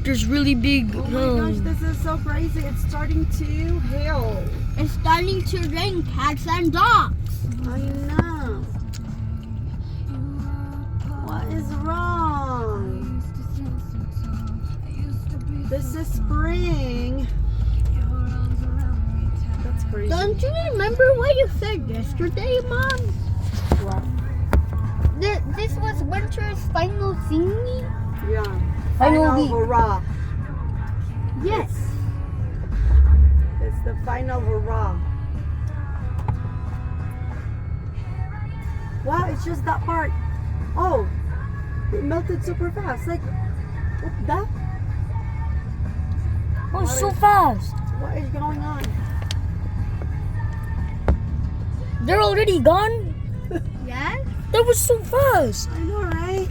there's really big. Oh my gosh, this is so crazy. It's starting to hail. It's starting to rain cats and dogs. I know. What is wrong? This is spring. That's crazy. Don't you remember what you said yesterday, Mom? What? This was winter's final thingy? Yeah. Final Final week. hurrah. Yes. It's the final hurrah. Wow, it's just that part. Oh, it melted super fast. Like, what the? Oh, so fast. What is going on? They're already gone? Yes? That was so fast. I know, right?